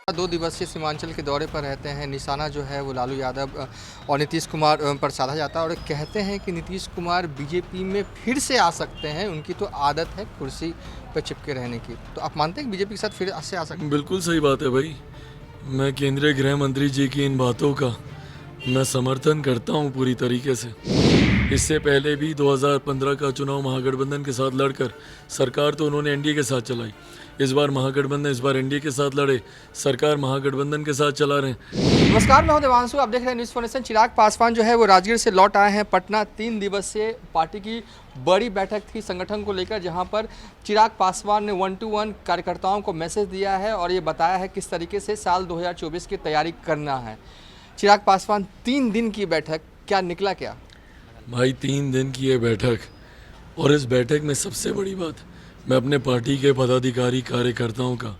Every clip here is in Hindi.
2 दिवसीय सीमांचल के दौरे पर रहते हैं। निशाना जो है वो लालू यादव और नीतीश कुमार पर साधा जाता है और कहते हैं कि नीतीश कुमार बीजेपी में फिर से आ सकते हैं। उनकी तो आदत है कुर्सी पर चिपके रहने की। तो आप मानते हैं कि बीजेपी के साथ फिर से आ सकते हैं? बिल्कुल सही बात है भाई। मैं केंद्रीय गृह मंत्री जी की इन बातों का मैं समर्थन करता हूं पूरी तरीके से। इससे पहले भी 2015 का चुनाव महागठबंधन के साथ लड़कर सरकार तो उन्होंने एनडीए के साथ चलाई। इस बार महागठबंधन इस बार एनडीए के साथ लड़े, सरकार महागठबंधन के साथ चला रहे हैं। नमस्कार, मैं हूं देवांशु, आप देख रहे हैं news for nation. Chirag Paswan जो है वो राजगीर से लौट आए हैं पटना। 3 दिवसीय पार्टी की बड़ी बैठक थी संगठन को लेकर, जहां पर चिराग पासवान ने 1-to-1 कार्यकर्ताओं को मैसेज दिया है और ये बताया है किस तरीके से साल 2024 की तैयारी करना है। चिराग पासवान 3 दिन की बैठक, क्या निकला क्या? भाई 3 दिन की ये बैठक, और इस बैठक में सबसे बड़ी बात, मैं अपने पार्टी के पदाधिकारी कार्यकर्ताओं का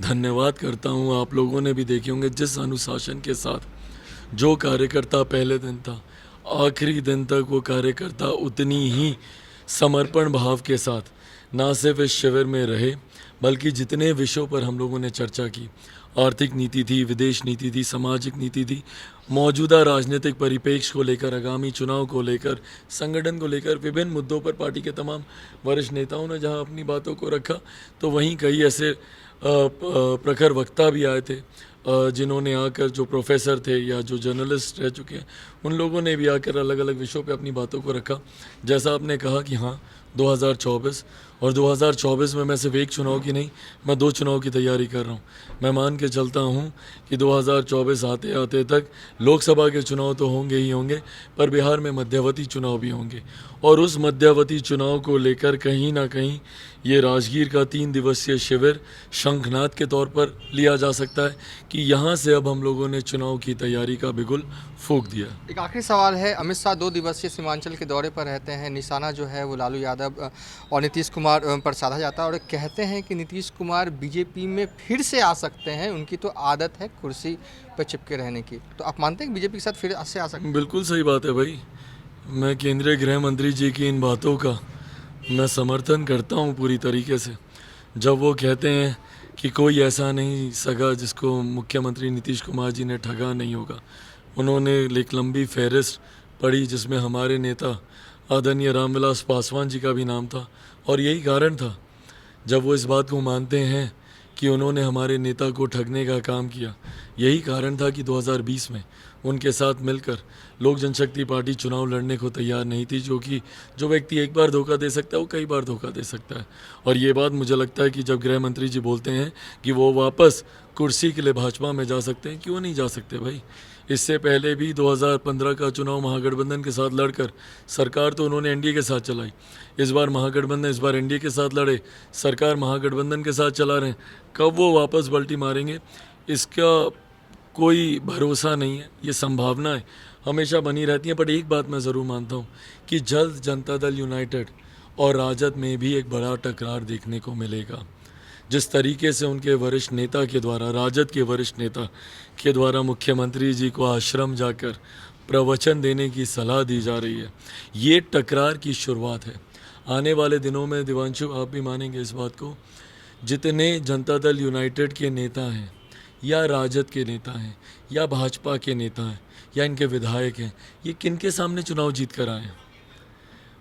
धन्यवाद करता हूँ। आप लोगों ने भी देखे होंगे जिस अनुशासन के साथ जो कार्यकर्ता पहले दिन था आखिरी दिन तक वो कार्यकर्ता उतनी ही समर्पण भाव के साथ ना सिर्फ इस शिविर में रहे, बल्कि जितने विषयों पर हम लोगों ने चर्चा की, आर्थिक नीति थी, विदेश नीति थी, सामाजिक नीति थी, मौजूदा राजनीतिक परिप्रेक्ष्य को लेकर, आगामी चुनाव को लेकर, संगठन को लेकर, विभिन्न मुद्दों पर पार्टी के तमाम वरिष्ठ नेताओं ने जहां अपनी बातों को रखा, तो वहीं कई ऐसे प्रखर वक्ता भी आए थे जिन्होंने आकर, जो प्रोफेसर थे या जो जर्नलिस्ट रह चुके हैं, उन लोगों ने भी आकर अलग अलग विषयों पे अपनी बातों को रखा। जैसा आपने कहा कि हाँ 2024 और 2024 में मैं सिर्फ एक चुनाव की नहीं, मैं 2 चुनाव की तैयारी कर रहा हूँ। मैं मान के चलता हूँ कि 2024 आते आते तक लोकसभा के चुनाव तो होंगे ही होंगे, पर बिहार में मध्यावधि चुनाव भी होंगे, और उस मध्यावधि चुनाव को लेकर कहीं ना कहीं ये राजगीर का 3 दिवसीय शिविर शंखनाद के तौर पर लिया जा सकता है कि यहाँ से अब हम लोगों ने चुनाव की तैयारी का बिगुल फूंक दिया। एक आखिरी सवाल है, अमित शाह 2 दिवसीय सीमांचल के दौरे पर रहते हैं। निशाना जो है वो लालू यादव और नीतीश कुमार पर साधा जाता है और कहते हैं कि नीतीश कुमार बीजेपी में फिर से आ सकते हैं। उनकी तो आदत है कुर्सी पर चिपके रहने की। तो आप मानते हैं कि बीजेपी के साथ फिर से आ सकते हैं? बिल्कुल सही बात है भाई। मैं केंद्रीय गृह मंत्री जी की इन बातों का मैं समर्थन करता हूँ पूरी तरीके से। जब वो कहते हैं कि कोई ऐसा नहीं सगा जिसको मुख्यमंत्री नीतीश कुमार जी ने ठगा नहीं होगा, उन्होंने एक लंबी फहरिस्त पढ़ी जिसमें हमारे नेता आदरणीय रामविलास पासवान जी का भी नाम था, और यही कारण था जब वो इस बात को मानते हैं कि उन्होंने हमारे नेता को ठगने का काम किया। यही कारण था कि 2020 में उनके साथ मिलकर लोक जनशक्ति पार्टी चुनाव लड़ने को तैयार नहीं थी, क्योंकि जो व्यक्ति एक बार धोखा दे सकता है वो कई बार धोखा दे सकता है। और ये बात मुझे लगता है कि जब गृह मंत्री जी बोलते हैं कि वो वापस कुर्सी के लिए भाजपा में जा सकते हैं, क्यों नहीं जा सकते भाई। इससे पहले भी 2015 का चुनाव महागठबंधन के साथ लड़कर सरकार तो उन्होंने एनडीए के साथ चलाई। इस बार महागठबंधन इस बार एनडीए के साथ लड़े, सरकार महागठबंधन के साथ चला रहे हैं। कब वो वापस पलटी मारेंगे इसका कोई भरोसा नहीं है। ये संभावनाएं हमेशा बनी रहती हैं, पर एक बात मैं ज़रूर मानता हूँ कि जल्द जनता दल यूनाइटेड और राजद में भी एक बड़ा टकरार देखने को मिलेगा। जिस तरीके से उनके वरिष्ठ नेता के द्वारा, राजद के वरिष्ठ नेता के द्वारा मुख्यमंत्री जी को आश्रम जाकर प्रवचन देने की सलाह दी जा रही है, ये टकरार की शुरुआत है। आने वाले दिनों में दिवांशु, आप भी मानेंगे इस बात को, जितने जनता दल यूनाइटेड के नेता हैं या राजद के नेता हैं या भाजपा के नेता हैं या इनके विधायक हैं, ये किनके सामने चुनाव जीत कर आए हैं?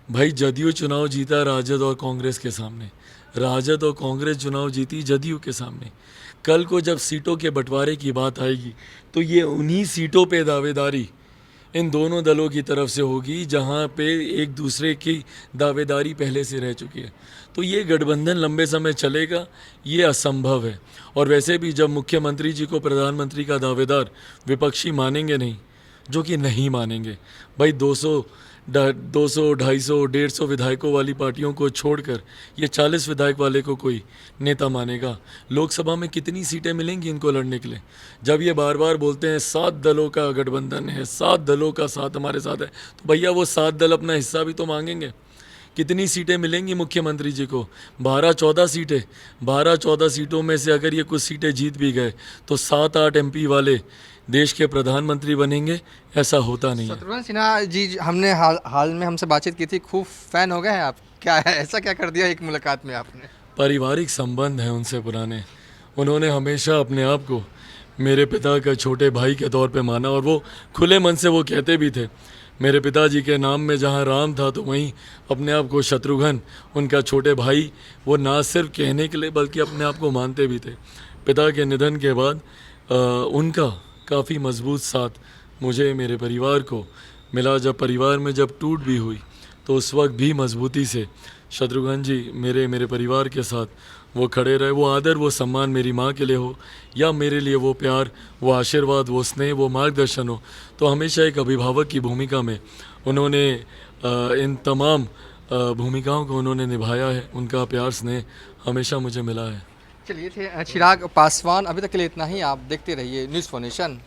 भाई जदयू चुनाव जीता राजद और कांग्रेस के सामने, राजद और कांग्रेस चुनाव जीती जदयू के सामने। कल को जब सीटों के बंटवारे की बात आएगी तो ये उन्हीं सीटों पे दावेदारी इन दोनों दलों की तरफ से होगी जहां पे एक दूसरे की दावेदारी पहले से रह चुकी है। तो ये गठबंधन लंबे समय चलेगा, ये असंभव है। और वैसे भी जब मुख्यमंत्री जी को प्रधानमंत्री का दावेदार विपक्षी मानेंगे नहीं, जो कि नहीं मानेंगे भाई, 200, 250, 150 विधायकों वाली पार्टियों को छोड़कर ये 40 विधायक वाले को कोई नेता मानेगा? लोकसभा में कितनी सीटें मिलेंगी इनको लड़ने के लिए? जब ये बार बार बोलते हैं 7 दलों का गठबंधन है, 7 दलों का साथ हमारे साथ है, तो भैया वो 7 दल अपना हिस्सा भी तो मांगेंगे। कितनी सीटें मिलेंगी मुख्यमंत्री जी को? 12-14 सीटें। 12-14 सीटों में से अगर ये कुछ सीटें जीत भी गए तो 7-8 एमपी वाले देश के प्रधानमंत्री बनेंगे? ऐसा होता नहीं है। शत्रुघ्न सिन्हा जी, हमने हाल में हमसे बातचीत की थी, खूब फैन हो गए हैं आप, क्या है ऐसा क्या कर दिया एक मुलाकात में आपने? पारिवारिक संबंध है उनसे पुराने, उन्होंने हमेशा अपने आप को मेरे पिता का छोटे भाई के तौर पे माना और वो खुले मन से वो कहते भी थे। मेरे पिताजी के नाम में जहाँ राम था तो वहीं अपने आप को शत्रुघ्न, उनका छोटे भाई, वो ना सिर्फ कहने के लिए बल्कि अपने आप को मानते भी थे। पिता के निधन के बाद उनका काफ़ी मजबूत साथ मुझे, मेरे परिवार को मिला। जब परिवार में जब टूट भी हुई तो उस वक्त भी मजबूती से शत्रुघ्न जी मेरे परिवार के साथ वो खड़े रहे। वो आदर, वो सम्मान मेरी माँ के लिए हो या मेरे लिए वो प्यार, वो आशीर्वाद, वो स्नेह, वो मार्गदर्शन हो, तो हमेशा एक अभिभावक की भूमिका में उन्होंने इन तमाम भूमिकाओं को उन्होंने निभाया है। उनका प्यार स्नेह हमेशा मुझे मिला है। चलिए थे चिराग पासवान, अभी तक के लिए इतना ही। आप देखते रहिए न्यूज़ फॉर नेशन।